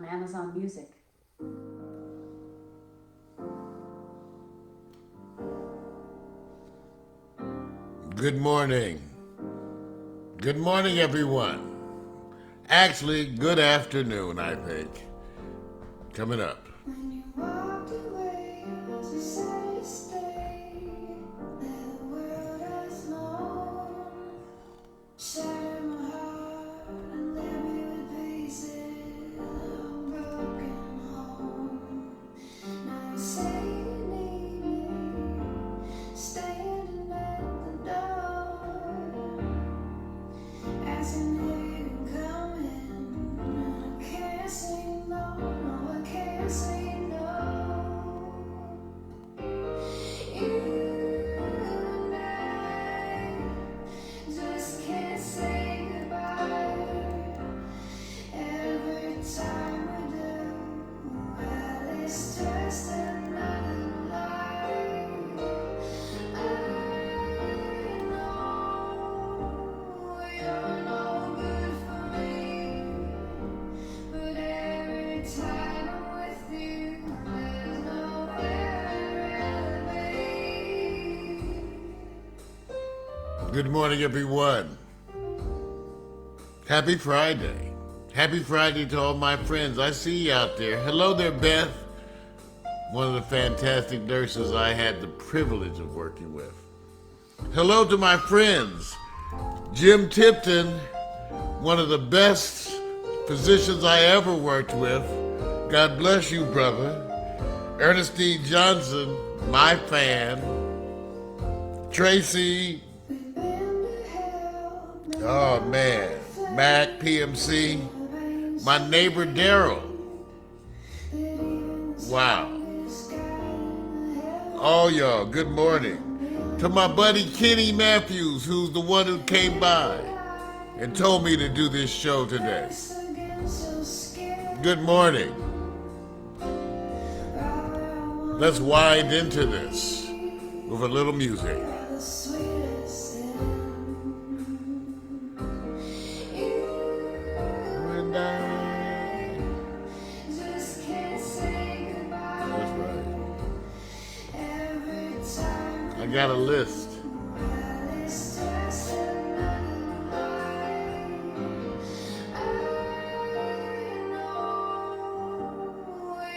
on Amazon Music. Good morning. Good morning, everyone. Actually, good afternoon, I think. Coming up. When you walked away, was a sad stay that the world has known. Shattered my heart and left me with pieces of a broken home. Now you say you need me, standing at the door, asking if you can come in. I can't say no, no, I can't say no. You and I just can't say goodbye. Every time we do, well, it's just another lie. I know you're no good for me, but every time I'm with you, there's nowhere I'd rather be. Good morning, everyone. Happy Friday. Happy Friday to all my friends. I see you out there. Hello there, Beth. One of the fantastic nurses I had the privilege of working with. Hello to my friends. Jim Tipton, one of the best physicians I ever worked with. God bless you, brother. Ernestine Johnson, my fan. Tracy, We've been to hell, oh man, Mac, PMC, my neighbor Daryl. Wow. All y'all, good morning. To my buddy Kenny Matthews, who's the one who came by and told me to do this show today. Good morning. Let's wind into this with a little music. And Just can't say goodbye. that's right. Every time I got a list. it's just another lie. I know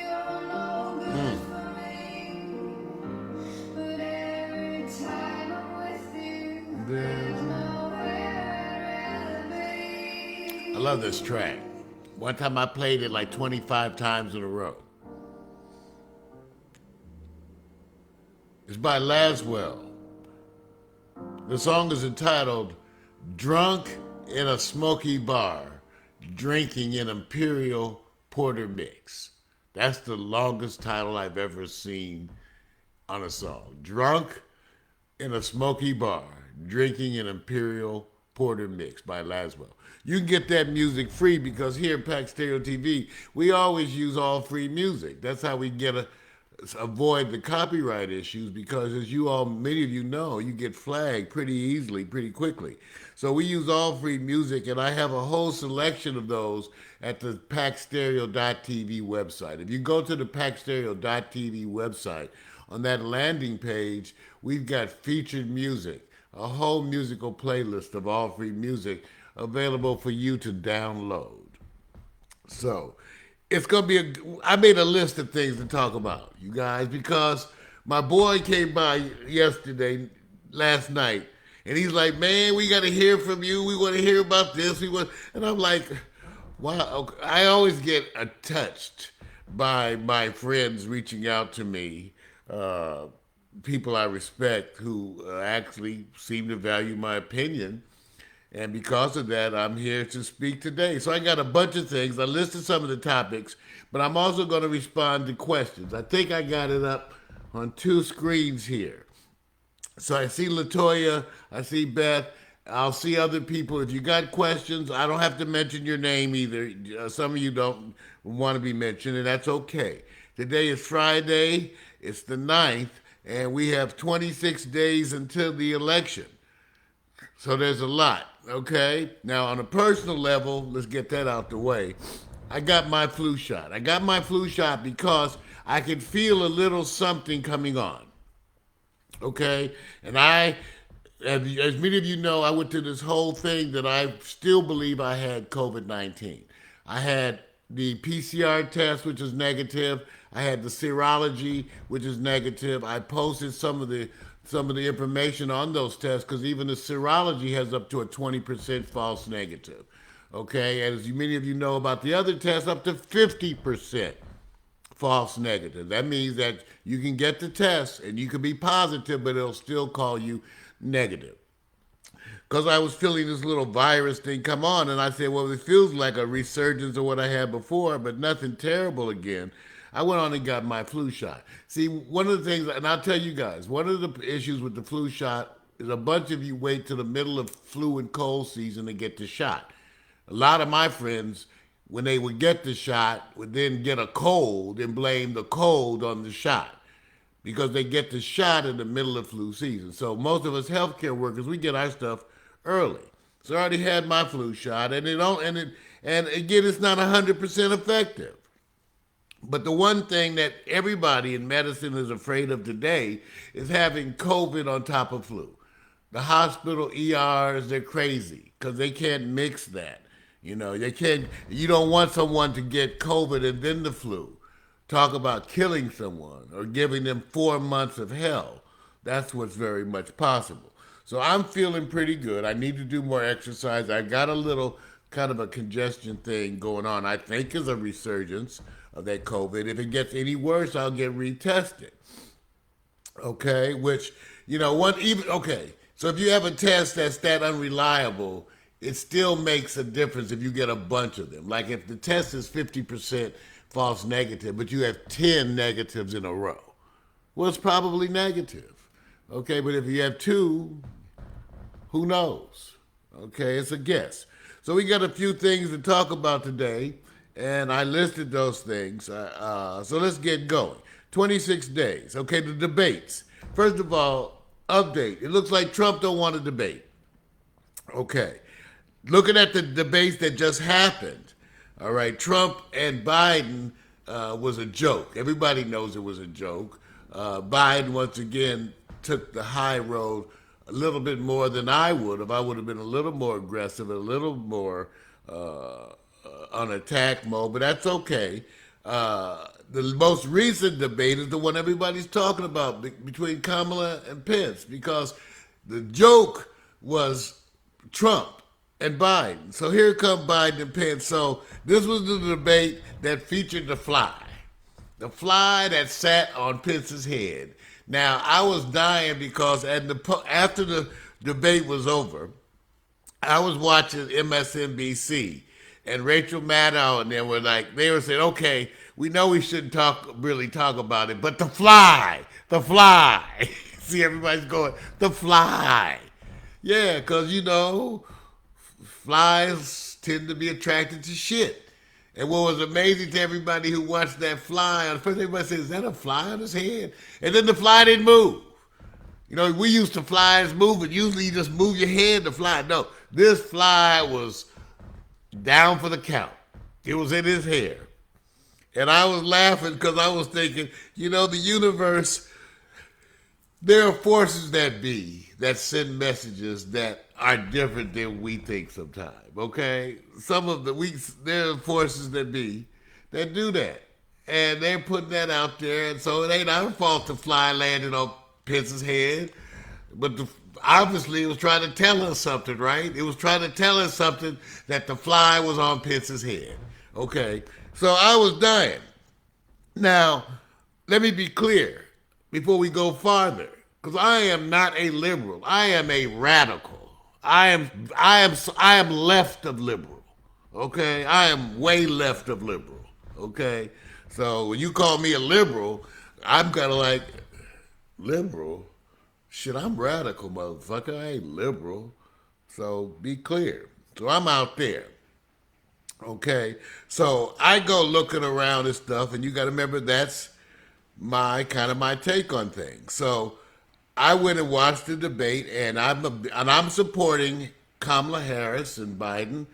you're no good for me, but every time I'm with you, There's nowhere I'd rather I be. love this track. One time I played it like 25 times in a row. It's by Laswell. The song is entitled Drunk in a Smoky Bar, Drinking an Imperial Porter Mix. That's the longest title I've ever seen on a song. Drunk in a Smoky Bar, Drinking an Imperial Porter Mix by Laswell. You can get that music free because here at Pack Stereo TV, we always use all free music. That's how we avoid the copyright issues because as you all, many of you know, you get flagged pretty easily, pretty quickly. So we use all free music and I have a whole selection of those at the packstereo.tv website. If you go to the packstereo.tv website, on that landing page, we've got featured music, a whole musical playlist of all free music available for you to download. So it's going to be I made a list of things to talk about, you guys, because my boy came by last night, and he's like, man, we got to hear from you. We want to hear about this. And I'm like, wow. I always get touched by my friends reaching out to me, people I respect who actually seem to value my opinion. And because of that, I'm here to speak today. So I got a bunch of things. I listed some of the topics, but I'm also going to respond to questions. I think I got it up on two screens here. So I see Latoya, I see Beth, I'll see other people. If you got questions, I don't have to mention your name either. Some of you don't want to be mentioned, and that's okay. Today is Friday, it's the 9th, and we have 26 days until the election. So there's a lot, okay? Now, on a personal level, let's get that out the way. I got my flu shot. I got my flu shot because I could feel a little something coming on. Okay, and as many of you know, I went through this whole thing that I still believe I had COVID-19. I had the PCR test, which is negative. I had the serology, which is negative. I posted some of the information on those tests because even the serology has up to a 20% false negative. Okay, and as many of you know about the other tests, up to 50% false negative. That means that you can get the test and you can be positive, but it'll still call you negative. Because I was feeling this little virus thing come on, and I said, well, it feels like a resurgence of what I had before, but nothing terrible again. I went on and got my flu shot. See, one of the things, and I'll tell you guys, one of the issues with the flu shot is a bunch of you wait till the middle of flu and cold season to get the shot. A lot of my friends, when they would get the shot, would then get a cold and blame the cold on the shot because they get the shot in the middle of flu season. So most of us healthcare workers, we get our stuff early. So I already had my flu shot, and and again, it's not 100% effective. But the one thing that everybody in medicine is afraid of today is having COVID on top of flu. The hospital ERs, they're crazy because they can't mix that. You know, they can't. You don't want someone to get COVID and then the flu. Talk about killing someone or giving them 4 months of hell. That's what's very much possible. So I'm feeling pretty good. I need to do more exercise. I got a little kind of a congestion thing going on. I think is a resurgence of that COVID. If it gets any worse, I'll get retested. Okay, which okay. So if you have a test that's that unreliable, it still makes a difference if you get a bunch of them. Like if the test is 50% false negative, but you have 10 negatives in a row, well, it's probably negative. Okay, but if you have two, who knows? Okay, it's a guess. So we got a few things to talk about today, and I listed those things. So let's get going. 26 days. Okay, the debates. First of all, update. It looks like Trump don't want to debate. Okay. Looking at the debates that just happened, all right, Trump and Biden was a joke. Everybody knows it was a joke. Biden, once again, took the high road a little bit more than I would have. I would have been a little more aggressive, a little more on attack mode, but that's okay. The most recent debate is the one everybody's talking about between Kamala and Pence because the joke was Trump and Biden. So here come Biden and Pence. So this was the debate that featured the fly that sat on Pence's head. Now, I was dying because after the debate was over, I was watching MSNBC, and Rachel Maddow and them they were saying, okay, we know we shouldn't really talk about it, but the fly. See, everybody's going, the fly. Yeah, because, flies tend to be attracted to shit. And what was amazing to everybody who watched that fly, at first everybody said, is that a fly on his head? And then the fly didn't move. We used to flies move, and usually you just move your head to fly. No, this fly was down for the count. It was in his hair. And I was laughing because I was thinking, the universe, there are forces that be that send messages that are different than we think sometimes, okay? There are forces that be that do that. And they're putting that out there, and so it ain't our fault the fly landed on Pence's head. But obviously it was trying to tell us something, right? It was trying to tell us something that the fly was on Pence's head, okay? So I was dying. Now, let me be clear before we go farther, because I am not a liberal. I am a radical. I am left of liberal. Okay? I am way left of liberal. Okay? So when you call me a liberal, I'm kind of like, liberal? Shit, I'm radical, motherfucker. I ain't liberal. So be clear. So I'm out there. Okay? So I go looking around and stuff, and you got to remember that's my take on things. So I went and watched the debate, and I'm supporting Kamala Harris and Biden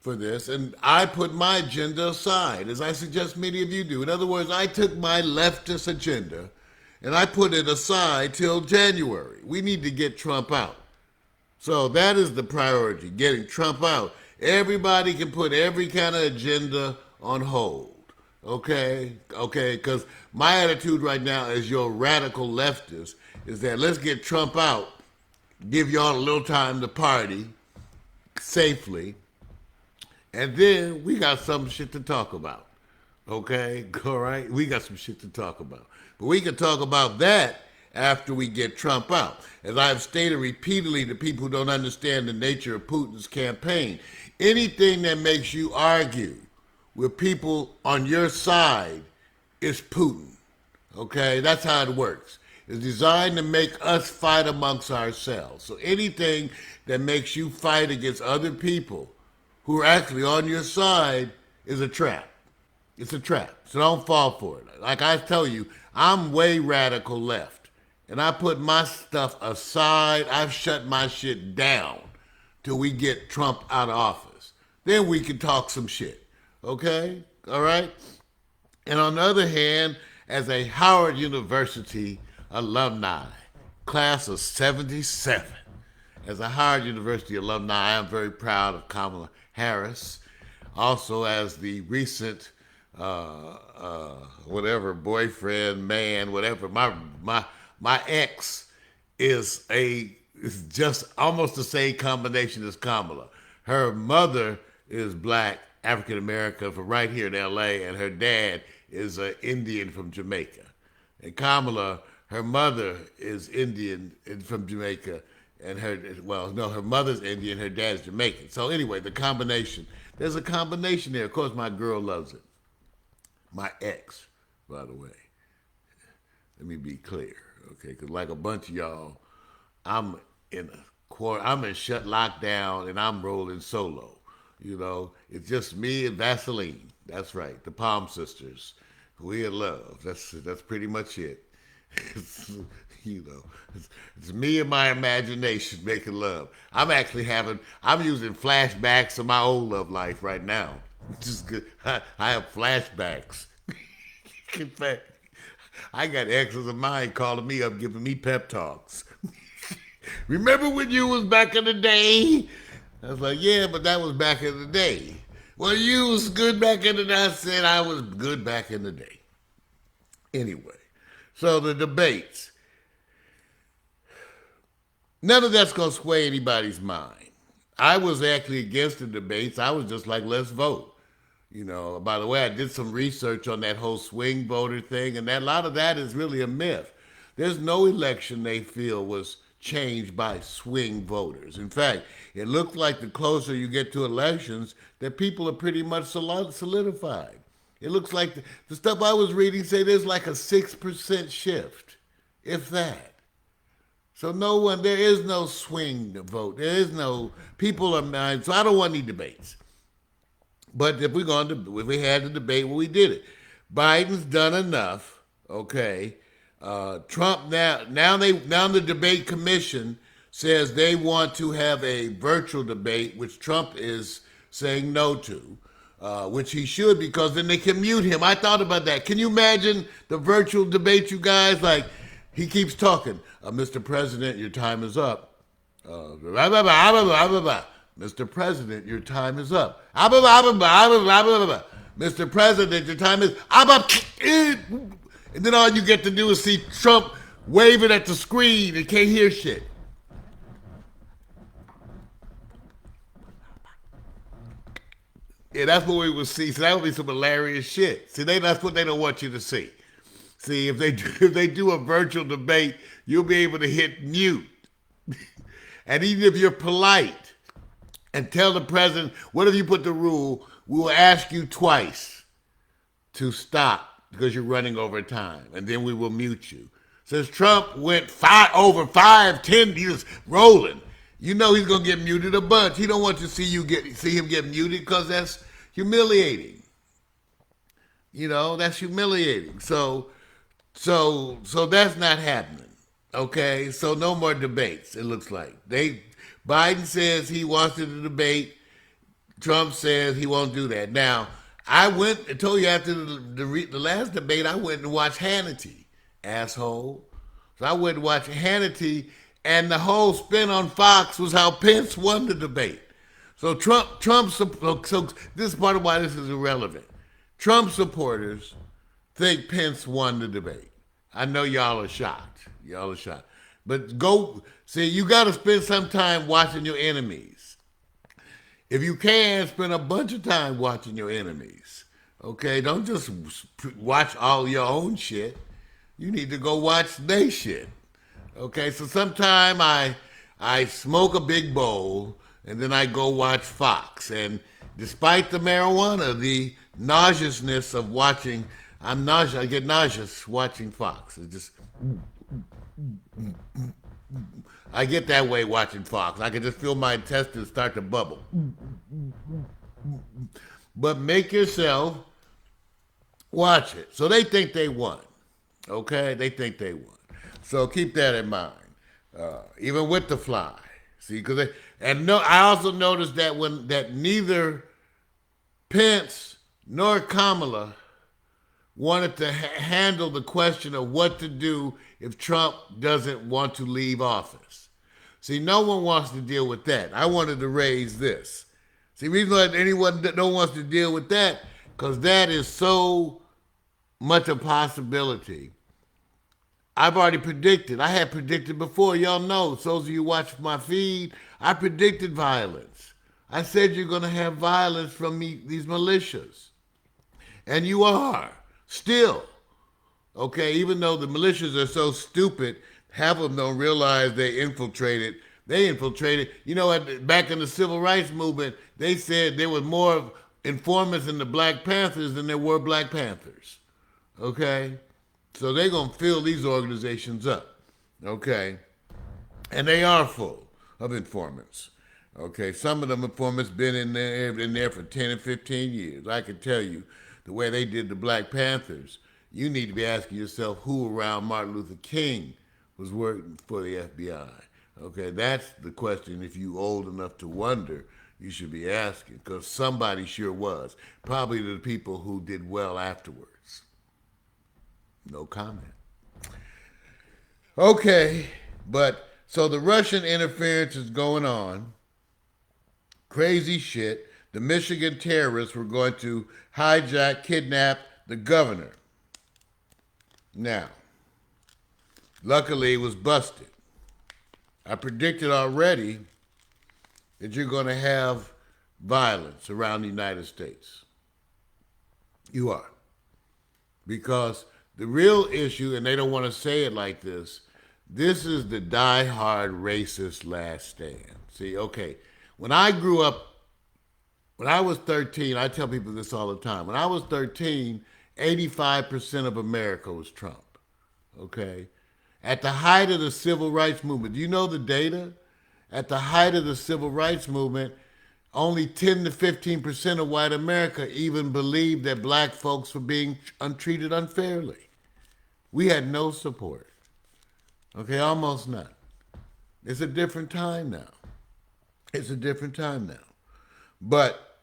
for this, and I put my agenda aside, as I suggest many of you do. In other words, I took my leftist agenda and I put it aside till January. We need to get Trump out. So that is the priority, getting Trump out. Everybody can put every kind of agenda on hold. Okay? Okay? Because my attitude right now as your radical leftist is that let's get Trump out, give y'all a little time to party safely, and then we got some shit to talk about. Okay? All right? We got some shit to talk about. But we can talk about that after we get Trump out. As I've stated repeatedly to people who don't understand the nature of Putin's campaign, anything that makes you argue with people on your side is Putin. Okay? That's how it works. It's designed to make us fight amongst ourselves. So anything that makes you fight against other people who are actually on your side is a trap. It's a trap. So don't fall for it. Like I tell you, I'm way radical left. And I put my stuff aside. I've shut my shit down till we get Trump out of office. Then we can talk some shit. Okay? All right? And on the other hand, as a Howard University alumni, class of 77, as a Howard University alumni, I am very proud of Kamala Harris. Also, as the recent whatever boyfriend, man, whatever. My ex is just almost the same combination as Kamala. Her mother is black, African American from right here in L.A., and her dad is an Indian from Jamaica. And Kamala, her mother is Indian from Jamaica, and her mother's Indian, her dad's Jamaican. So anyway, the combination. There's a combination there. Of course, my girl loves it. My ex, by the way. Let me be clear, okay? Because like a bunch of y'all, I'm in shut lockdown and I'm rolling solo. You know, it's just me and Vaseline. That's right, the Palm Sisters. We in love. That's pretty much it. It's me and my imagination making love. I'm using flashbacks of my old love life right now. Just good. I have flashbacks. In fact, I got exes of mine calling me up, giving me pep talks. Remember when you was back in the day? I was like, yeah, but that was back in the day. Well, you was good back in the day. I said I was good back in the day. Anyway, so the debates. None of that's going to sway anybody's mind. I was actually against the debates. I was just like, let's vote. You know, by the way, I did some research on that whole swing voter thing, and a lot of that is really a myth. There's no election they feel was changed by swing voters. In fact, it looks like the closer you get to elections, that people are pretty much solidified. It looks like the stuff I was reading say there's like a 6% shift, if that. So there is no swing to vote. There is no, people are, so I don't want any debates. But if we had the debate, well, we did it. Biden's done enough, okay? Trump now the debate commission says they want to have a virtual debate, which Trump is saying no to, which he should, because then they can mute him. I thought about that. Can you imagine the virtual debate, you guys? Like, he keeps talking. Mr. President, your time is up. Mr. President, your time is up. Mr. President, your time is up. And then all you get to do is see Trump waving at the screen and can't hear shit. Yeah, that's what we will see. So that would be some hilarious shit. See, that's what they don't want you to see. See, if they do a virtual debate, you'll be able to hit mute. And even if you're polite and tell the president, what if you put the rule, we will ask you twice to stop because you're running over time, and then we will mute you. Since Trump went 10 years rolling, you know he's gonna get muted a bunch. He don't want to see him get muted because that's humiliating. You know, that's humiliating. So that's not happening. Okay, so no more debates. It looks like Biden says he wants to debate. Trump says he won't do that. Now, I went and told you after the last debate, I went and watched Hannity, asshole. So I went and watched Hannity, and the whole spin on Fox was how Pence won the debate. So so this is part of why this is irrelevant. Trump supporters think Pence won the debate. I know y'all are shocked. Y'all are shocked. But go, see, you got to spend some time watching your enemies. If you can, spend a bunch of time watching your enemies. Okay? Don't just watch all your own shit. You need to go watch their shit. Okay? So sometime I smoke a big bowl and then I go watch Fox. And despite the marijuana, the nauseousness of watching, I get nauseous watching Fox. It just, I get that way watching Fox. I can just feel my intestines start to bubble. But make yourself watch it. So they think they won. Okay? They think they won. So keep that in mind. Even with the fly. See, I also noticed that neither Pence nor Kamala wanted to handle the question of what to do if Trump doesn't want to leave office. See, no one wants to deal with that. I wanted to raise this. See, the reason why anyone that no one wants to deal with that, because that is so much a possibility. I've already predicted. I had predicted before. Y'all know, those of you watch my feed, I predicted violence. I said you're going to have violence from these militias. And you are. Still. Okay, even though the militias are so stupid, half of them don't realize they infiltrated. You know, back in the civil rights movement, they said there was more informants in the Black Panthers than there were Black Panthers. Okay? So they're going to fill these organizations up. Okay? And they are full of informants. Okay? Some of them informants been in there for 10 and 15 years. I can tell you, the way they did the Black Panthers, you need to be asking yourself who around Martin Luther King was working for the FBI. Okay, that's the question. If you old enough to wonder, you should be asking, because somebody sure was. Probably the people who did well afterwards. No comment. Okay, but so the Russian interference is going on. Crazy shit. The Michigan terrorists were going to hijack, kidnap the governor. Now, luckily it was busted. I predicted already that you're going to have violence around the United States. You are. Because the real issue, and they don't want to say it like this is the die-hard racist last stand. See, okay, when I grew up, when I was 13, I tell people this all the time. When I was 13, 85% of America was Trump. Okay? At the height of the civil rights movement, do you know the data? At the height of the civil rights movement, only 10 to 15% of white America even believed that black folks were being treated unfairly. We had no support. Okay, almost none. It's a different time now. It's a different time now. But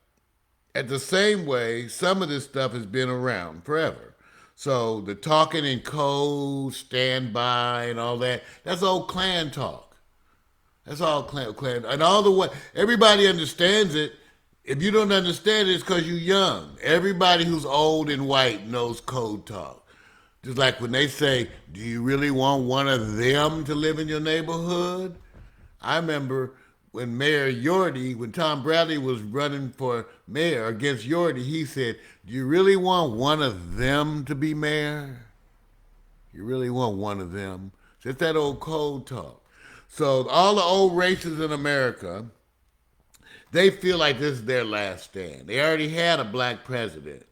at the same way, some of this stuff has been around forever. So the talking in code, standby, and all that, that's old Klan talk. That's all Klan. And all the way, everybody understands it. If you don't understand it, it's because you're young. Everybody who's old and white knows code talk. Just like when they say, do you really want one of them to live in your neighborhood? I remember when when Tom Bradley was running for mayor against Yorty, he said, do you really want one of them to be mayor? You really want one of them? So it's that old code talk. So all the old races in America, they feel like this is their last stand. They already had a black president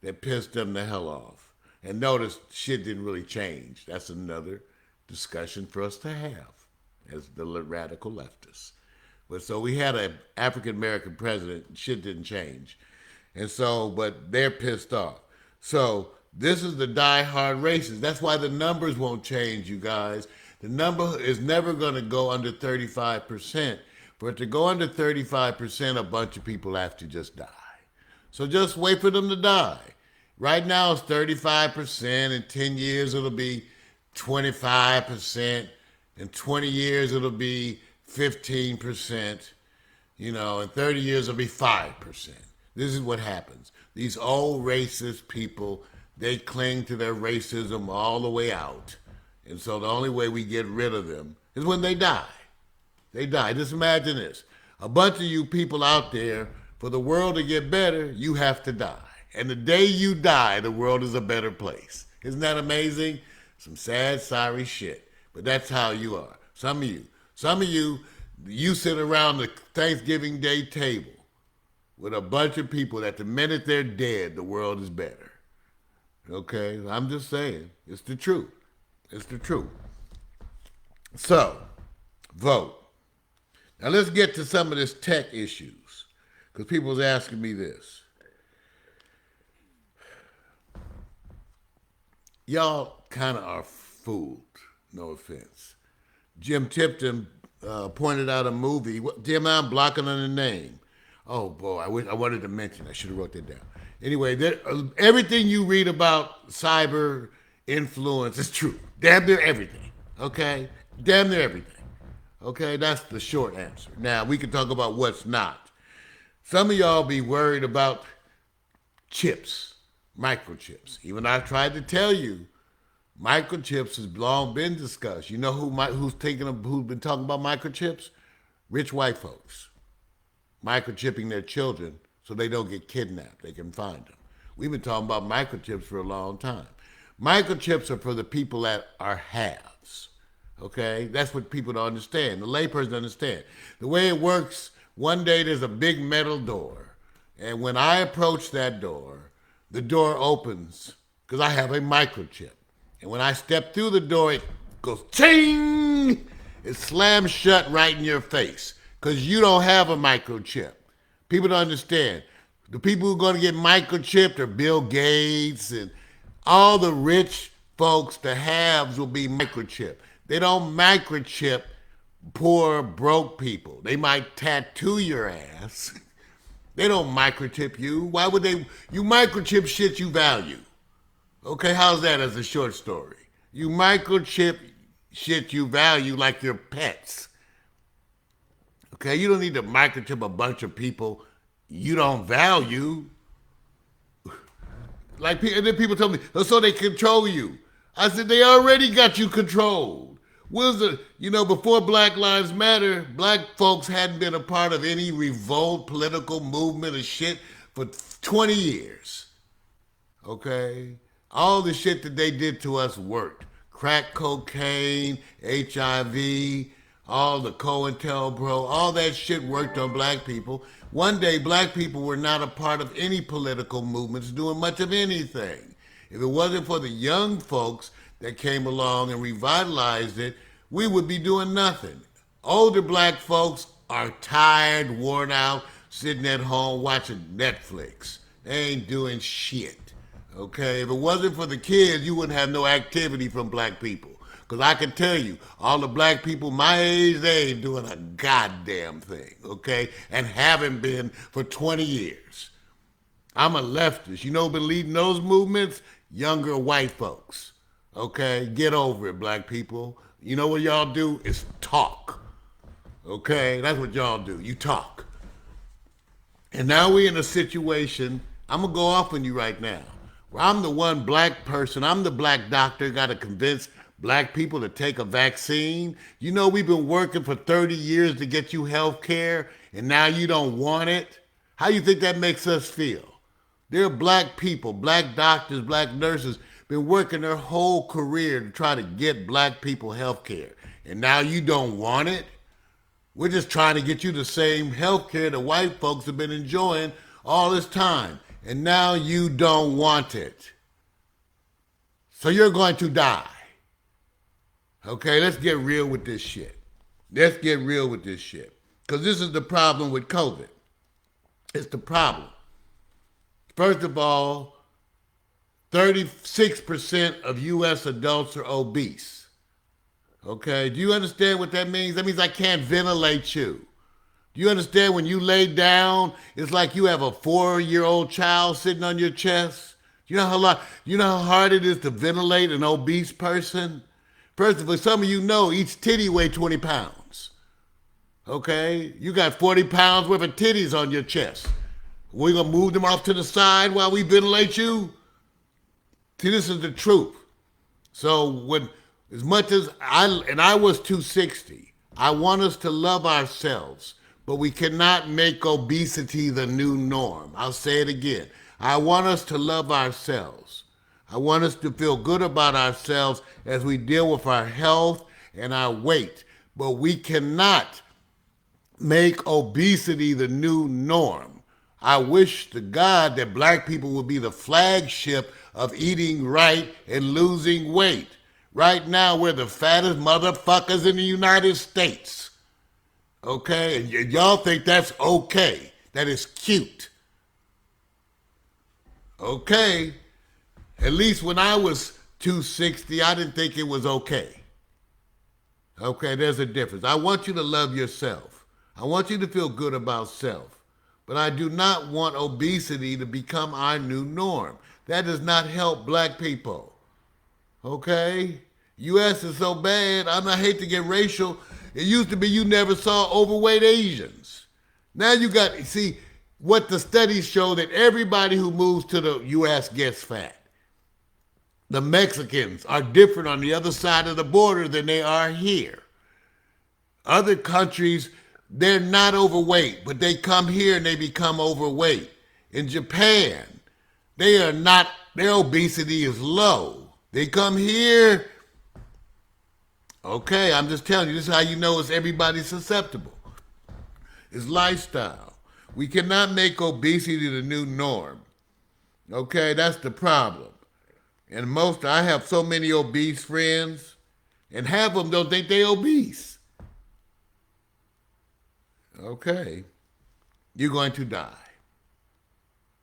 that pissed them the hell off. And notice shit didn't really change. That's another discussion for us to have as the radical leftists. But so we had an African-American president, shit didn't change. And so, but they're pissed off. So this is the die-hard racists. That's why the numbers won't change, you guys. The number is never going to go under 35%. For it to go under 35%, a bunch of people have to just die. So just wait for them to die. Right now it's 35%. In 10 years it'll be 25%. In 20 years it'll be 15%. In 30 years it'll be 5%. This is what happens. These old racist people, they cling to their racism all the way out. And so the only way we get rid of them is when they die. They die. Just imagine this. A bunch of you people out there, for the world to get better, you have to die. And the day you die, the world is a better place. Isn't that amazing? Some sad, sorry shit. But that's how you are. Some of you sit around the Thanksgiving Day table with a bunch of people that the minute they're dead, the world is better. Okay? I'm just saying. It's the truth. It's the truth. So, vote. Now let's get to some of this tech issues, because people was asking me this. Y'all kind of are fooled, no offense. Jim Tipton pointed out a movie. Jim, I'm blocking on the name. Oh boy, I wanted to mention. I should have wrote that down. Anyway, everything you read about cyber influence is true. Damn near everything. Okay? Damn near everything. Okay? That's the short answer. Now, we can talk about what's not. Some of y'all be worried about chips, microchips. Even I tried to tell you, microchips has long been discussed. You know who's been talking about microchips? Rich white folks. Microchipping their children so they don't get kidnapped. They can find them. We've been talking about microchips for a long time. Microchips are for the people that are haves. Okay? That's what people don't understand. The layperson doesn't understand. The way it works, one day there's a big metal door. And when I approach that door, the door opens because I have a microchip. And when I step through the door, it goes ching! It slams shut right in your face because you don't have a microchip. People don't understand. The people who are going to get microchipped are Bill Gates and all the rich folks, the haves, will be microchipped. They don't microchip poor, broke people. They might tattoo your ass. They don't microchip you. Why would they? You microchip shit you value. Okay, how's that as a short story? You microchip shit you value like your pets. Okay, you don't need to microchip a bunch of people you don't value. And then people tell me, oh, so they control you. I said, they already got you controlled. Before Black Lives Matter, black folks hadn't been a part of any revolt, political movement or shit for 20 years. Okay? All the shit that they did to us worked. Crack cocaine, HIV, all the COINTELPRO, all that shit worked on black people. One day, black people were not a part of any political movements doing much of anything. If it wasn't for the young folks that came along and revitalized it, we would be doing nothing. Older black folks are tired, worn out, sitting at home watching Netflix. They ain't doing shit. Okay? If it wasn't for the kids, you wouldn't have no activity from black people. Because I can tell you, all the black people my age, they ain't doing a goddamn thing, okay? And haven't been for 20 years. I'm a leftist. You know who's been leading those movements? Younger white folks, okay? Get over it, black people. You know what y'all do? Is talk, okay? That's what y'all do. You talk. And now we're in a situation, I'm going to go off on you right now, where I'm the one black person, I'm the black doctor, got to convince black people to take a vaccine. You know we've been working for 30 years to get you health care, and now you don't want it? How you think that makes us feel? There are black people, black doctors, black nurses, been working their whole career to try to get black people health care, and now you don't want it? We're just trying to get you the same health care that white folks have been enjoying all this time, and now you don't want it. So you're going to die. Okay, let's get real with this shit. Let's get real with this shit. Because this is the problem with COVID. It's the problem. First of all, 36% of U.S. adults are obese. Okay, do you understand what that means? That means I can't ventilate you. Do you understand when you lay down, it's like you have a 4-year-old child sitting on your chest? You know how hard it is to ventilate an obese person? First of all, some of you know each titty weighs 20 pounds. Okay? You got 40 pounds worth of titties on your chest. We're going to move them off to the side while we ventilate you? See, this is the truth. So when, as much as I was 260, I want us to love ourselves, but we cannot make obesity the new norm. I'll say it again. I want us to love ourselves. I want us to feel good about ourselves as we deal with our health and our weight, but we cannot make obesity the new norm. I wish to God that black people would be the flagship of eating right and losing weight. Right now, we're the fattest motherfuckers in the United States. Okay? And y'all think that's okay. That is cute. Okay? At least when I was 260, I didn't think it was okay. Okay, there's a difference. I want you to love yourself. I want you to feel good about self. But I do not want obesity to become our new norm. That does not help black people. Okay? U.S. is so bad, I hate to get racial. It used to be you never saw overweight Asians. Now you got, see, what the studies show that everybody who moves to the U.S. gets fat. The Mexicans are different on the other side of the border than they are here. Other countries, they're not overweight, but they come here and they become overweight. In Japan, they are not, their obesity is low. They come here, okay, I'm just telling you, this is how you know it's everybody's susceptible. It's lifestyle. We cannot make obesity the new norm. Okay, that's the problem. And I have so many obese friends, and half of them don't think they're obese. Okay, you're going to die.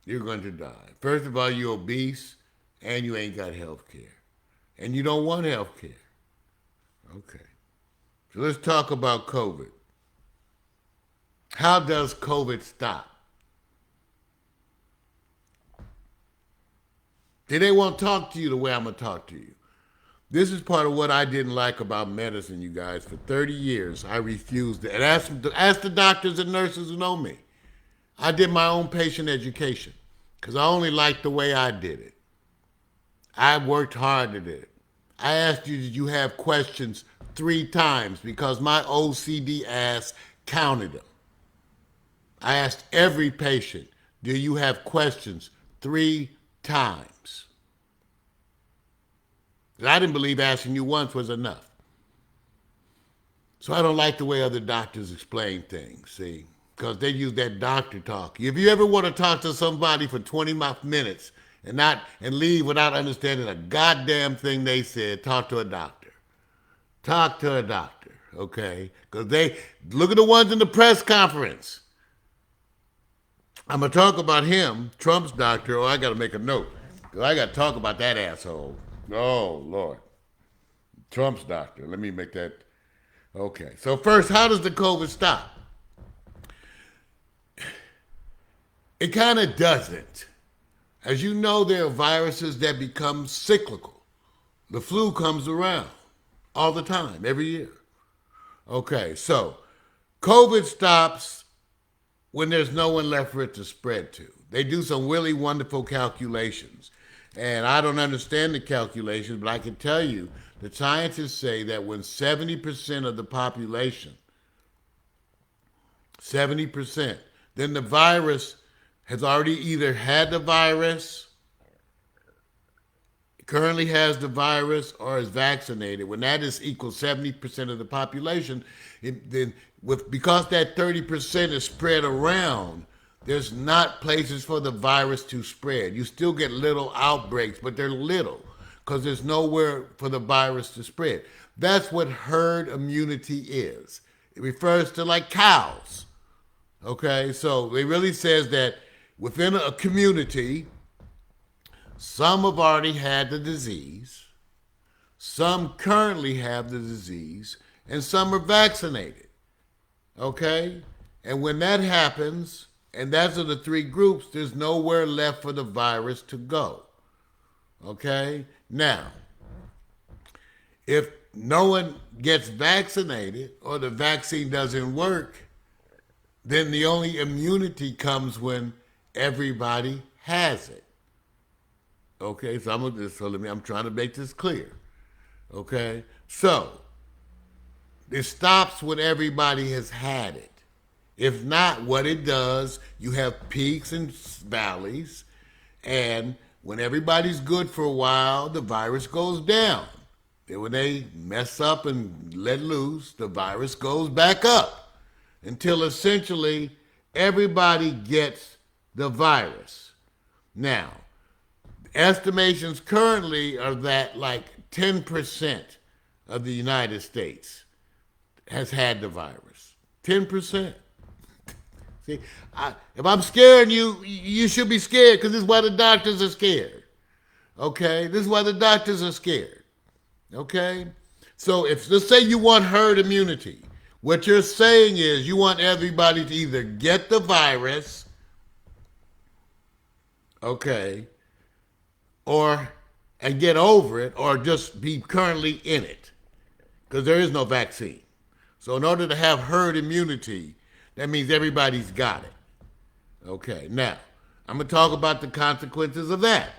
You're going to die. First of all, you're obese, and you ain't got health care. And you don't want health care. Okay, so let's talk about COVID. How does COVID stop? They won't talk to you the way I'm going to talk to you. This is part of what I didn't like about medicine, you guys. For 30 years, I refused it. And ask the doctors and nurses who know me. I did my own patient education because I only liked the way I did it. I worked hard at it. I asked you, did you have questions 3 times because my OCD ass counted them. I asked every patient, do you have questions 3 times? And I didn't believe asking you once was enough. So I don't like the way other doctors explain things, see? Because they use that doctor talk. If you ever want to talk to somebody for 20 minutes and leave without understanding a goddamn thing they said, talk to a doctor. Talk to a doctor, okay? Because look at the ones in the press conference. I'm going to talk about him, Trump's doctor. Oh, I got to make a note. Because I got to talk about that asshole. Oh, Lord. Trump's doctor. Let me make that. Okay. So first, how does the COVID stop? It kind of doesn't. As you know, there are viruses that become cyclical. The flu comes around all the time, every year. Okay, so COVID stops when there's no one left for it to spread to. They do some really wonderful calculations. And I don't understand the calculations, but I can tell you that scientists say that when 70% of the population, 70%, then the virus has already either had the virus, currently has the virus, or is vaccinated. When that is equals 70% of the population, because that 30% is spread around, there's not places for the virus to spread. You still get little outbreaks, but they're little because there's nowhere for the virus to spread. That's what herd immunity is. It refers to like cows. Okay, so it really says that within a community, some have already had the disease, some currently have the disease, and some are vaccinated. Okay? And when that happens, and that's of the three groups, there's nowhere left for the virus to go. Okay? Now, if no one gets vaccinated or the vaccine doesn't work, then the only immunity comes when everybody has it. Okay, so I'm trying to make this clear. Okay, so it stops when everybody has had it. If not, what it does, you have peaks and valleys, and when everybody's good for a while, the virus goes down. Then when they mess up and let loose, the virus goes back up until essentially everybody gets the virus. Now, estimations currently are that like 10% of the United States has had the virus. 10%. See, if I'm scaring you, you should be scared because this is why the doctors are scared. Okay? This is why the doctors are scared. Okay? So if, let's say you want herd immunity, what you're saying is you want everybody to either get the virus, okay, and get over it, or just be currently in it, because there is no vaccine. So in order to have herd immunity, that means everybody's got it. Okay, now I'm gonna talk about the consequences of that.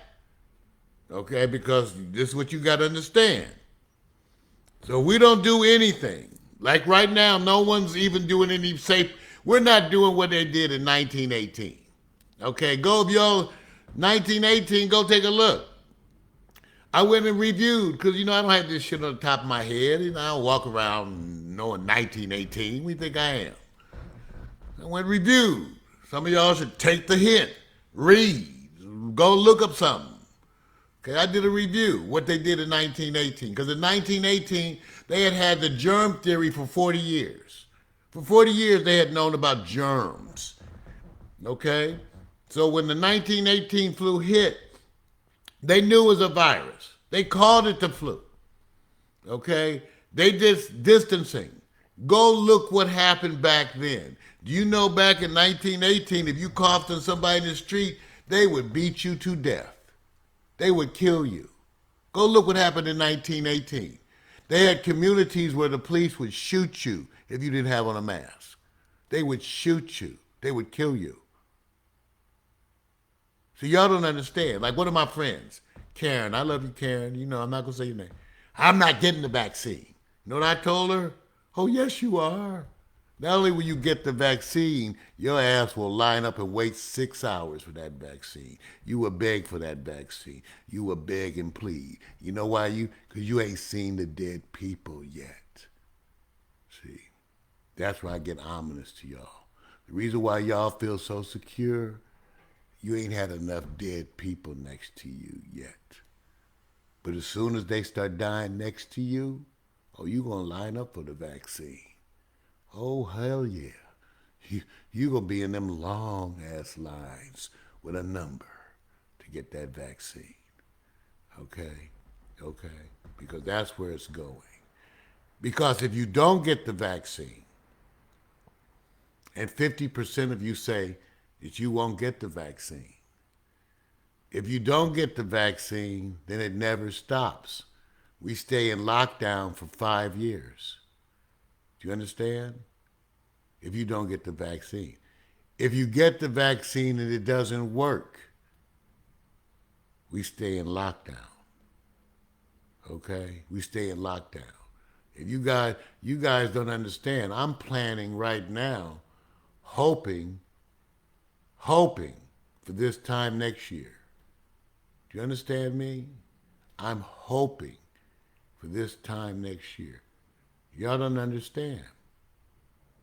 Okay, because this is what you got to understand. So we don't do anything. Like right now, no one's even doing any safe. We're not doing what they did in 1918. Okay, go if y'all 1918, go take a look. I went and reviewed because I don't have this shit on the top of my head. I don't walk around knowing 1918. What do you think I am? I went and reviewed. Some of y'all should take the hint, read, go look up something. Okay, I did a review what they did in 1918 because in 1918 they had the germ theory for 40 years. For 40 years they had known about germs. Okay, so when the 1918 flu hit, they knew it was a virus. They called it the flu. Okay? They just distancing. Go look what happened back then. Do you know back in 1918, if you coughed on somebody in the street, they would beat you to death. They would kill you. Go look what happened in 1918. They had communities where the police would shoot you if you didn't have on a mask. They would shoot you. They would kill you. So y'all don't understand. Like one of my friends, Karen, I love you, Karen. I'm not going to say your name. I'm not getting the vaccine. You know what I told her? Oh, yes, you are. Not only will you get the vaccine, your ass will line up and wait 6 hours for that vaccine. You will beg for that vaccine. You will beg and plead. You know why? Because you ain't seen the dead people yet. See, that's why I get ominous to y'all. The reason why y'all feel so secure, you ain't had enough dead people next to you yet. But as soon as they start dying next to you, you going to line up for the vaccine. Oh, hell yeah. You going to be in them long-ass lines with a number to get that vaccine. Okay? Because that's where it's going. Because if you don't get the vaccine, and 50% of you say that you won't get the vaccine, if you don't get the vaccine, then it never stops. We stay in lockdown for 5 years. Do you understand? If you don't get the vaccine. If you get the vaccine and it doesn't work, we stay in lockdown. Okay? We stay in lockdown. If you guys don't understand, I'm planning right now, hoping for this time next year. Do you understand me? I'm hoping for this time next year. Y'all don't understand.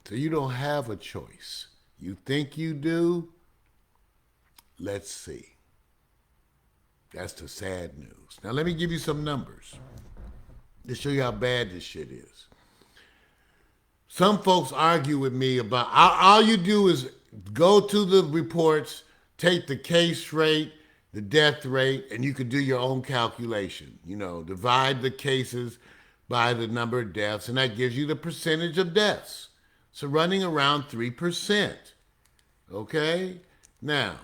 So you don't have a choice. You think you do? Let's see. That's the sad news. Now let me give you some numbers to show you how bad this shit is. Some folks argue with me about, all you do is go to the reports, take the case rate, the death rate, and you can do your own calculation. Divide the cases by the number of deaths, and that gives you the percentage of deaths. So running around 3%. Okay? Now,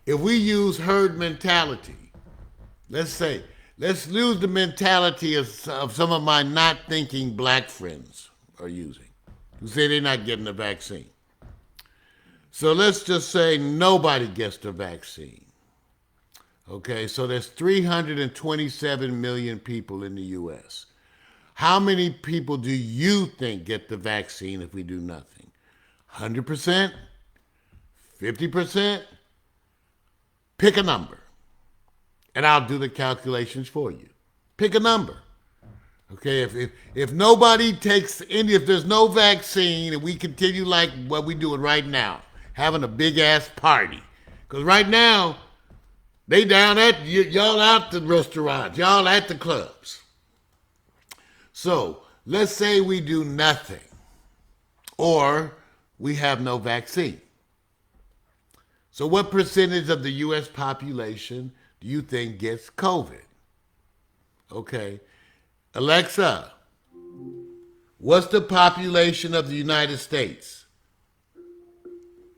if we use herd mentality, let's use the mentality of some of my not thinking black friends are using, who say they're not getting the vaccine. So let's just say nobody gets the vaccine. Okay, so there's 327 million people in the U.S. How many people do you think get the vaccine if we do nothing? 100%? 50%? Pick a number, and I'll do the calculations for you. Pick a number. Okay, if nobody takes any, if there's no vaccine and we continue like what we're doing right now, having a big ass party, because right now they down at y'all out the restaurants, y'all at the clubs. So let's say we do nothing, or we have no vaccine. So what percentage of the U.S. population do you think gets COVID? Okay. Alexa, what's the population of the United States?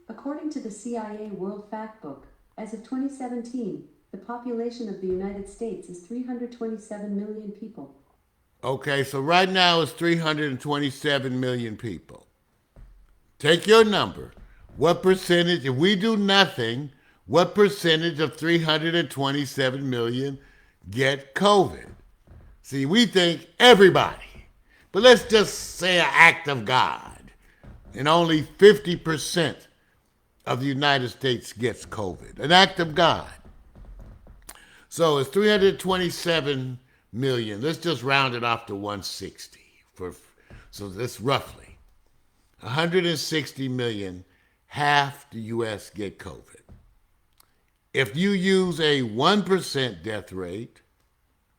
According to the CIA World Factbook, as of 2017, the population of the United States is 327 million people. Okay, so right now it's 327 million people. Take your number. What percentage, if we do nothing, what percentage of 327 million get COVID? See, we think everybody, but let's just say an act of God, and only 50% of the United States gets COVID. An act of God. So it's 327 million. Let's just round it off to 160. So that's roughly 160 million. Half the U.S. get COVID. If you use a 1% death rate,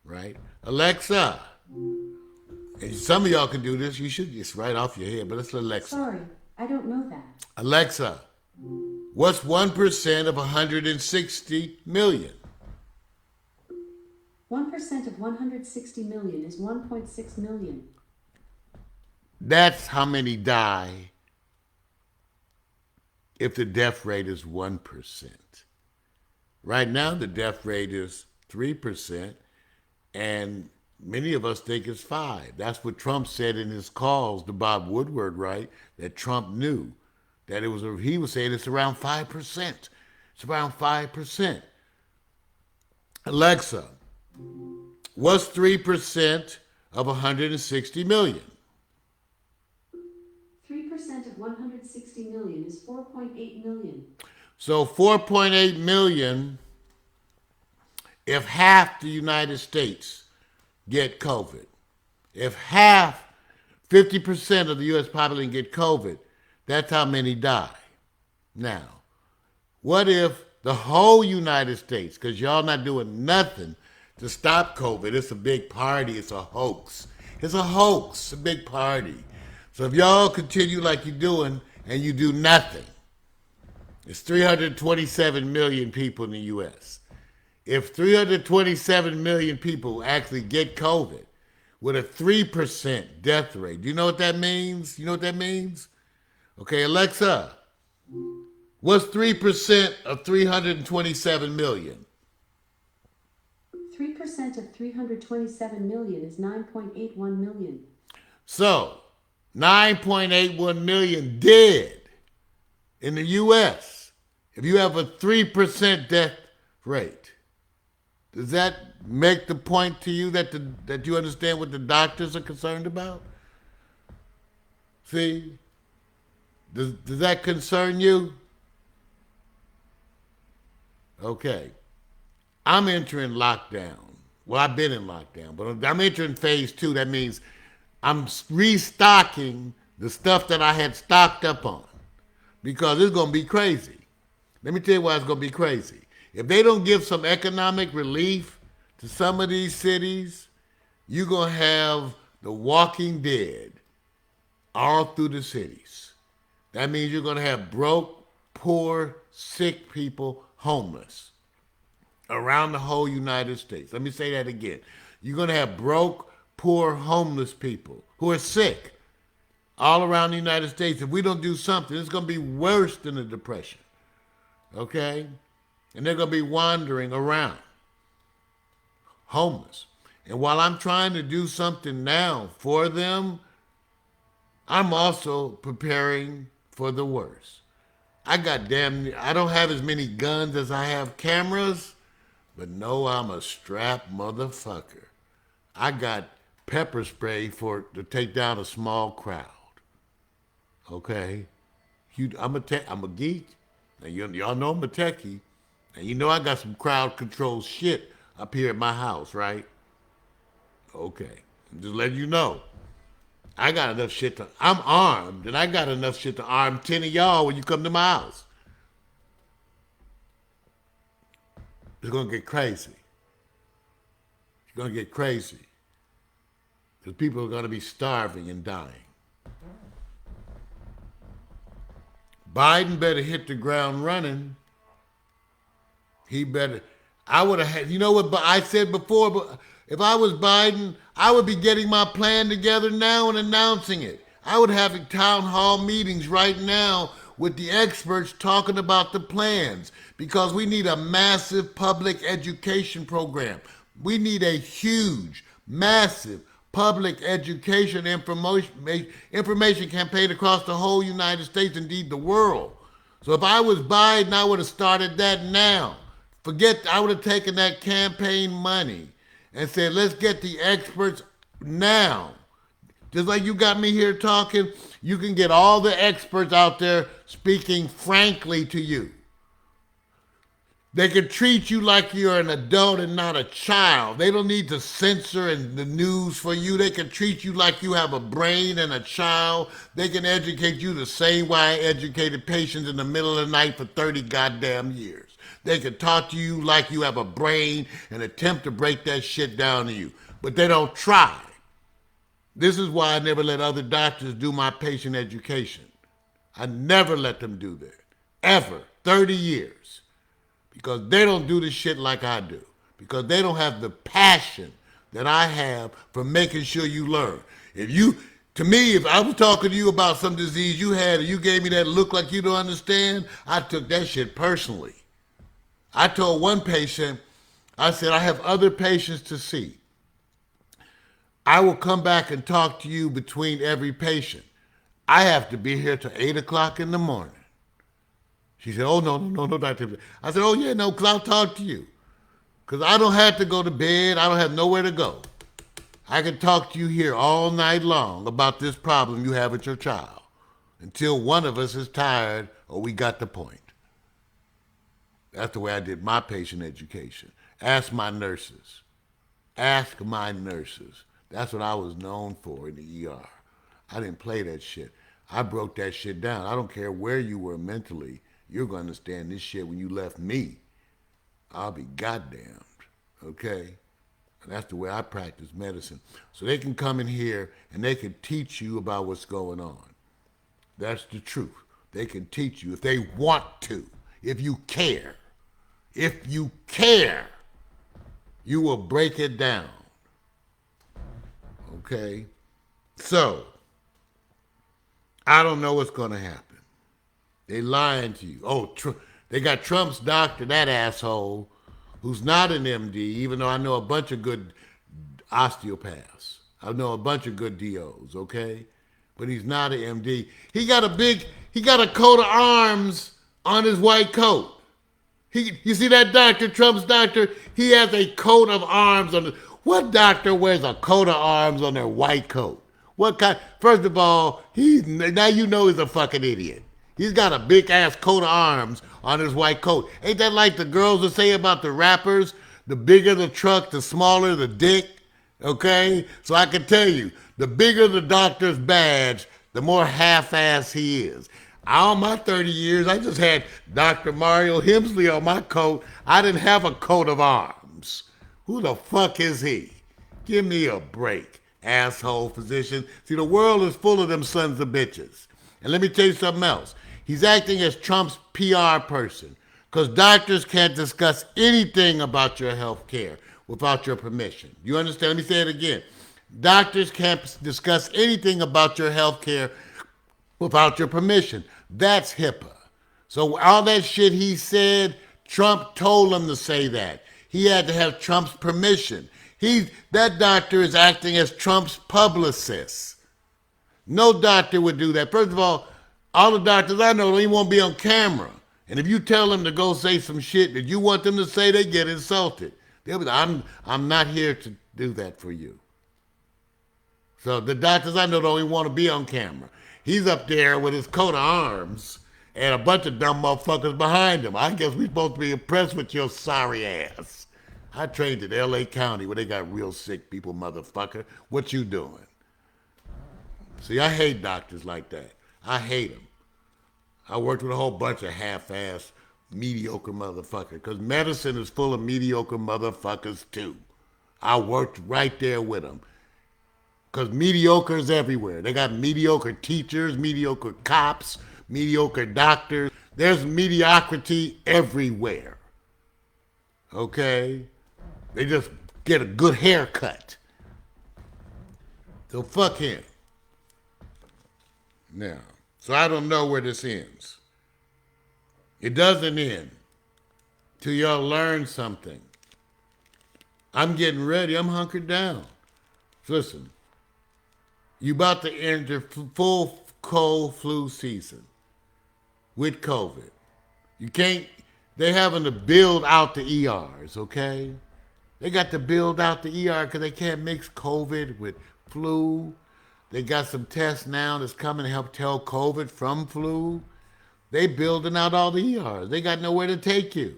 right? Alexa, and some of y'all can do this. You should just right off your head, but let's let Alexa. Sorry, I don't know that. Alexa, what's 1% of 160 million? 1% of 160 million is 1.6 million. That's how many die if the death rate is 1%. Right now, the death rate is 3%, and many of us think it's 5%. That's what Trump said in his calls to Bob Woodward, right? That Trump knew that he was saying it's around 5%. It's around 5%. Alexa, what's 3% of 160 million? 3% of 160 million is 4.8 million. So 4.8 million, if half the United States get COVID, if 50% of the U.S. population get COVID, that's how many die. Now, what if the whole United States, because y'all not doing nothing to stop COVID, it's a big party, it's a hoax. It's a hoax, a big party. So if y'all continue like you're doing and you do nothing, it's 327 million people in the U.S. If 327 million people actually get COVID with a 3% death rate, do you know what that means? You know what that means? Okay, Alexa, what's 3% of 327 million? 3% of 327 million is 9.81 million. So, 9.81 million dead in the U.S. if you have a 3% death rate. Does that make the point to you that you understand what the doctors are concerned about? See? Does that concern you? Okay. I'm entering lockdown. Well, I've been in lockdown, but I'm entering phase 2. That means I'm restocking the stuff that I had stocked up on because it's going to be crazy. Let me tell you why it's going to be crazy. If they don't give some economic relief to some of these cities, you're going to have the Walking Dead all through the cities. That means you're going to have broke, poor, sick people, homeless around the whole United States. Let me say that again. You're going to have broke, poor, homeless people who are sick all around the United States. If we don't do something, it's going to be worse than a depression. Okay? And they're going to be wandering around, homeless. And while I'm trying to do something now for them, I'm also preparing for the worst. I don't have as many guns as I have cameras, but no, I'm a strapped motherfucker. I got pepper spray to take down a small crowd. Okay? I'm a geek. And y'all know I'm a techie. And you know I got some crowd control shit up here at my house, right? Okay. I'm just letting you know. I got enough shit I'm armed, and I got enough shit to arm 10 of y'all when you come to my house. It's going to get crazy. It's going to get crazy. Because people are going to be starving and dying. Biden better hit the ground running. I would have had, you know what I said before, but if I was Biden, I would be getting my plan together now and announcing it. I would have town hall meetings right now with the experts talking about the plans because we need a massive public education program. We need a huge, massive public education information campaign across the whole United States, indeed the world. So if I was Biden, I would have started that now. I would have taken that campaign money and said, let's get the experts now. Just like you got me here talking, you can get all the experts out there speaking frankly to you. They can treat you like you're an adult and not a child. They don't need to censor the news for you. They can treat you like you have a brain and a child. They can educate you the same way I educated patients in the middle of the night for 30 goddamn years. They can talk to you like you have a brain and attempt to break that shit down to you. But they don't try. This is why I never let other doctors do my patient education. I never let them do that. Ever. 30 years. Because they don't do the shit like I do. Because they don't have the passion that I have for making sure you learn. If I was talking to you about some disease you had and you gave me that look like you don't understand, I took that shit personally. I told one patient, I said, I have other patients to see. I will come back and talk to you between every patient. I have to be here till 8 o'clock in the morning. She said, oh, no, Dr. I said, oh, yeah, no, because I'll talk to you. Because I don't have to go to bed. I don't have nowhere to go. I can talk to you here all night long about this problem you have with your child until one of us is tired or we got the point. That's the way I did my patient education. Ask my nurses. Ask my nurses. That's what I was known for in the ER. I didn't play that shit. I broke that shit down. I don't care where you were mentally. You're going to understand this shit when you left me. I'll be goddamned, okay? And that's the way I practice medicine. So they can come in here and they can teach you about what's going on. That's the truth. They can teach you if they want to, if you care. If you care, you will break it down. Okay? So, I don't know what's going to happen. They lying to you. Oh, they got Trump's doctor, that asshole, who's not an MD, even though I know a bunch of good osteopaths. I know a bunch of good DOs, okay? But he's not an MD. He got a coat of arms on his white coat. You see that doctor, Trump's doctor? He has a coat of arms on it. What doctor wears a coat of arms on their white coat? What kind? First of all, now you know he's a fucking idiot. He's got a big ass coat of arms on his white coat. Ain't that like the girls will say about the rappers? The bigger the truck, the smaller the dick. Okay? So I can tell you, the bigger the doctor's badge, the more half-ass he is. All my 30 years, I just had Dr. Mario Hemsley on my coat. I didn't have a coat of arms. Who the fuck is he? Give me a break, asshole physician. See, the world is full of them sons of bitches. And let me tell you something else. He's acting as Trump's PR person because doctors can't discuss anything about your health care without your permission. You understand? Let me say it again. Doctors can't discuss anything about your health care without your permission. That's HIPAA. So all that shit he said, Trump told him to say that. He had to have Trump's permission. That doctor is acting as Trump's publicist. No doctor would do that. First of all the doctors I know don't even want to be on camera. And if you tell them to go say some shit that you want them to say, they get insulted. They'll be like, I'm not here to do that for you. So the doctors I know don't even want to be on camera. He's up there with his coat of arms and a bunch of dumb motherfuckers behind him. I guess we're supposed to be impressed with your sorry ass. I trained at L.A. County where they got real sick people, motherfucker. What you doing? See, I hate doctors like that. I hate them. I worked with a whole bunch of half-ass, mediocre motherfuckers because medicine is full of mediocre motherfuckers too. I worked right there with them because mediocre is everywhere. They got mediocre teachers, mediocre cops, mediocre doctors. There's mediocrity everywhere. Okay? They just get a good haircut. So fuck him. Now, so I don't know where this ends. It doesn't end till y'all learn something. I'm getting ready. I'm hunkered down. Listen, you about to enter full cold flu season with COVID. You can't, they having to build out the ERs, okay? They got to build out the ER because they can't mix COVID with flu. They got some tests now that's coming to help tell COVID from flu. They building out all the ERs. They got nowhere to take you.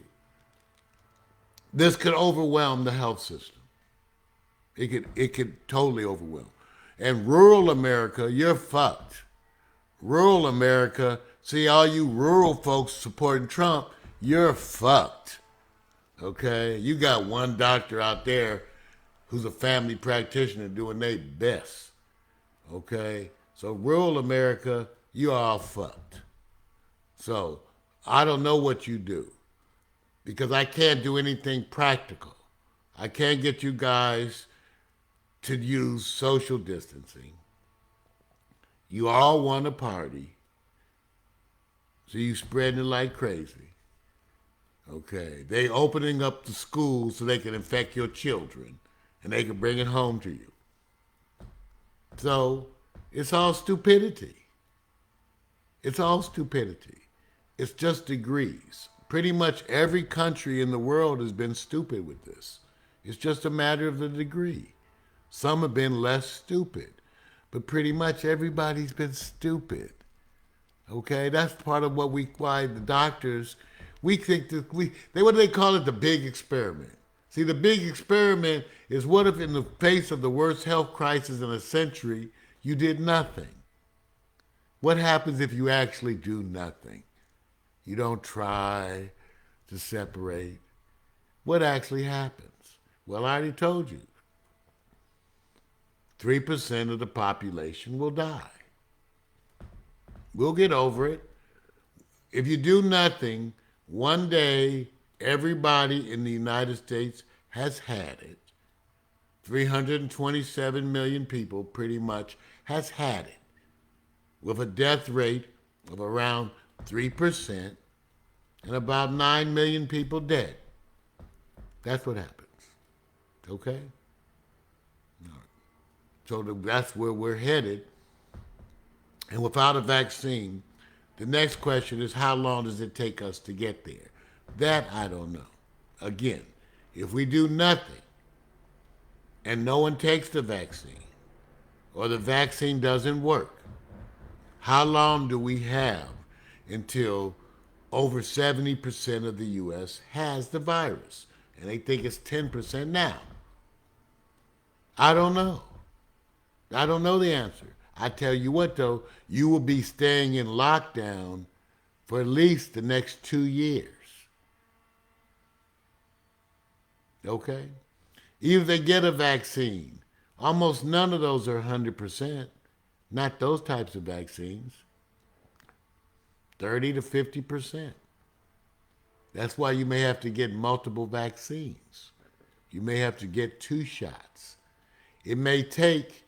This could overwhelm the health system. It could totally overwhelm. And rural America, you're fucked. Rural America, see all you rural folks supporting Trump, you're fucked. Okay? You got one doctor out there who's a family practitioner doing their best. Okay? So rural America, you all fucked. So I don't know what you do because I can't do anything practical. I can't get you guys to use social distancing. You all want to party. So you spreading it like crazy. Okay. They opening up the schools so they can infect your children and they can bring it home to you. So it's all stupidity. It's all stupidity. It's just degrees. Pretty much every country in the world has been stupid with this. It's just a matter of the degree. Some have been less stupid, but pretty much everybody's been stupid. Okay, that's part of why the doctors, we think that what do they call it? The big experiment. See, the big experiment is what if in the face of the worst health crisis in a century, you did nothing? What happens if you actually do nothing? You don't try to separate. What actually happens? Well, I already told you. 3% of the population will die. We'll get over it. If you do nothing, one day everybody in the United States has had it. 327 million people pretty much has had it with a death rate of around 3% and about 9 million people dead. That's what happens. Okay? So that's where we're headed. And without a vaccine, the next question is how long does it take us to get there? That I don't know. Again, if we do nothing and no one takes the vaccine or the vaccine doesn't work, how long do we have until over 70% of the U.S. has the virus? And they think it's 10% now. I don't know. I don't know the answer. I tell you what, though, you will be staying in lockdown for at least the next 2 years. Okay? Even if they get a vaccine, almost none of those are 100%. Not those types of vaccines. 30 to 50%. That's why you may have to get multiple vaccines. You may have to get 2 shots. It may take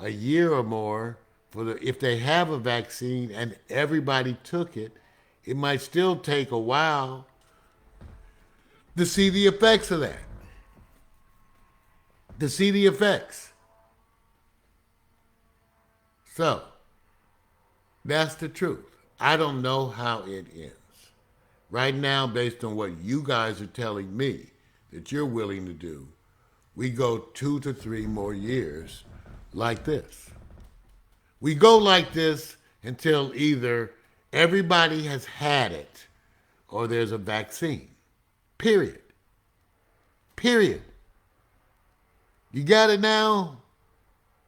a year or more if they have a vaccine and everybody took it, it might still take a while to see the effects of that. To see the effects. So, that's the truth. I don't know how it ends. Right now, based on what you guys are telling me that you're willing to do, we go 2 to 3 more years like this. We go like this until either everybody has had it or there's a vaccine. Period. Period. You got it now?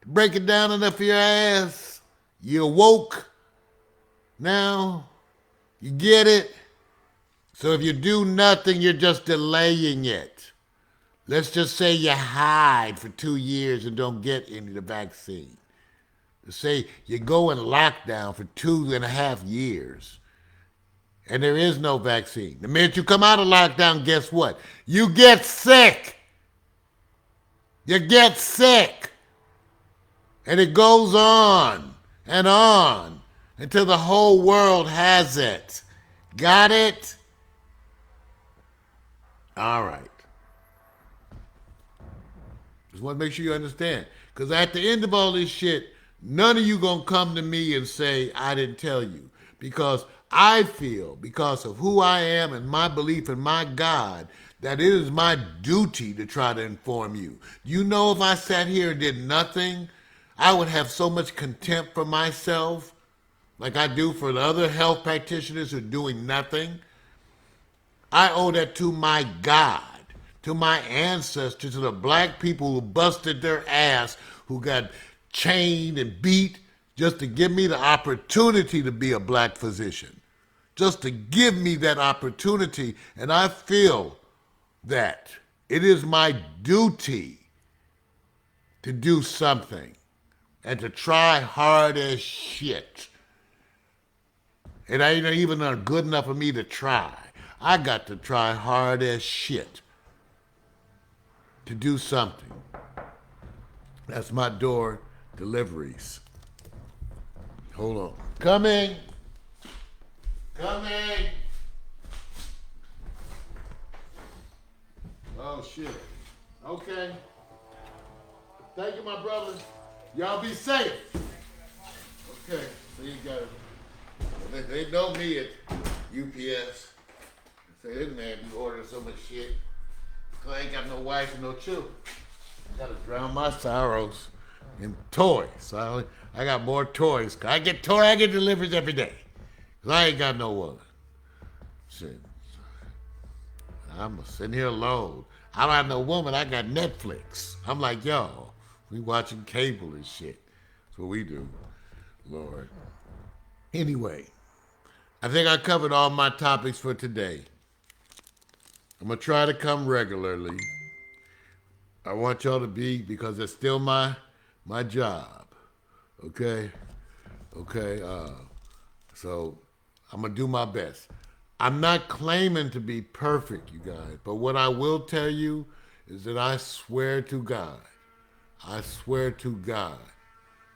Break it down enough for your ass? You woke? Now? You get it? So if you do nothing, you're just delaying it. Let's just say you hide for 2 years and don't get any of the vaccine. Say you go in lockdown for 2.5 years and there is no vaccine. The minute you come out of lockdown, guess what? You get sick. You get sick. And it goes on and on until the whole world has it. Got it? All right. Just want to make sure you understand. Because at the end of all this shit, none of you going to come to me and say, I didn't tell you. Because I feel, because of who I am and my belief in my God, that it is my duty to try to inform you. You know, if I sat here and did nothing, I would have so much contempt for myself, like I do for the other health practitioners who are doing nothing. I owe that to my God, to my ancestors, to the black people who busted their ass, who got chained and beat just to give me the opportunity to be a black physician, just to give me that opportunity. And I feel that it is my duty to do something and to try hard as shit. It ain't even good enough for me to try. I got to try hard as shit to do something. That's my door deliveries. Hold on. Coming. Coming. Oh, shit. Okay. Thank you, my brother. Y'all be safe. Okay. So you got it. They know me at UPS. Say, this man be ordering so much shit. I ain't got no wife and no children. I gotta drown my sorrows in toys. So I got more toys. I get deliveries every day. Cause I ain't got no woman. Shit. I'm sitting here alone. I don't have no woman. I got Netflix. I'm like, yo, we watching cable and shit. That's what we do. Lord. Anyway, I think I covered all my topics for today. I'm going to try to come regularly. I want y'all to be, because it's still my job. Okay? Okay? So I'm going to do my best. I'm not claiming to be perfect, you guys, but what I will tell you is that I swear to God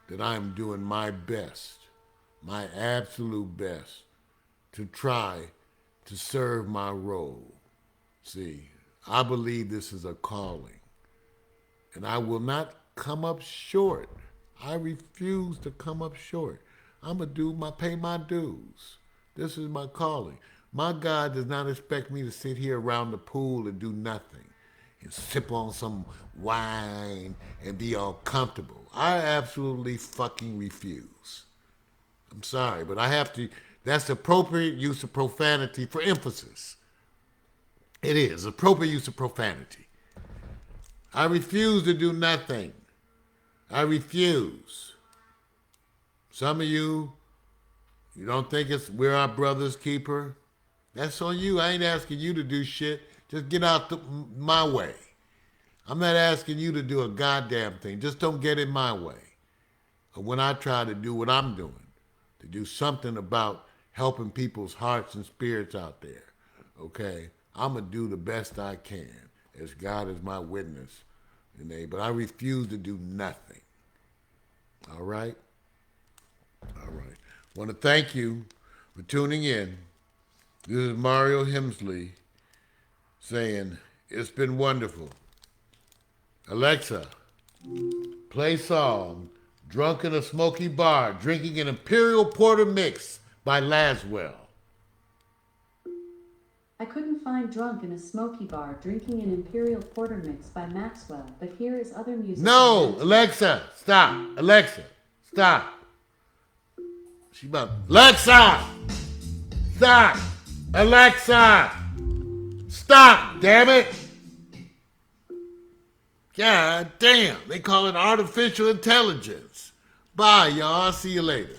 that I am doing my best, my absolute best, to try to serve my role. See, I believe this is a calling, and I will not come up short. I refuse to come up short. I'm going to pay my dues. This is my calling. My God does not expect me to sit here around the pool and do nothing and sip on some wine and be all comfortable. I absolutely fucking refuse. I'm sorry, but I have to. That's appropriate use of profanity for emphasis. It is appropriate use of profanity. I refuse to do nothing. I refuse. Some of you don't think we're our brother's keeper? That's on you. I ain't asking you to do shit. Just get out my way. I'm not asking you to do a goddamn thing. Just don't get in my way. But when I try to do what I'm doing, to do something about helping people's hearts and spirits out there, okay, I'm going to do the best I can, as God is my witness. but I refuse to do nothing. All right? All right. I want to thank you for tuning in. This is Mario Hemsley saying, it's been wonderful. Alexa, play song, Drunk in a Smoky Bar, Drinking an Imperial Porter Mix by Laswell. I couldn't find Drunk in a Smoky Bar, Drinking an Imperial Porter Mix by Maxwell, but here is other music. No, Alexa, stop. Alexa, stop. Alexa, stop. Alexa, stop, damn it. God damn, they call it artificial intelligence. Bye, y'all. I'll see you later.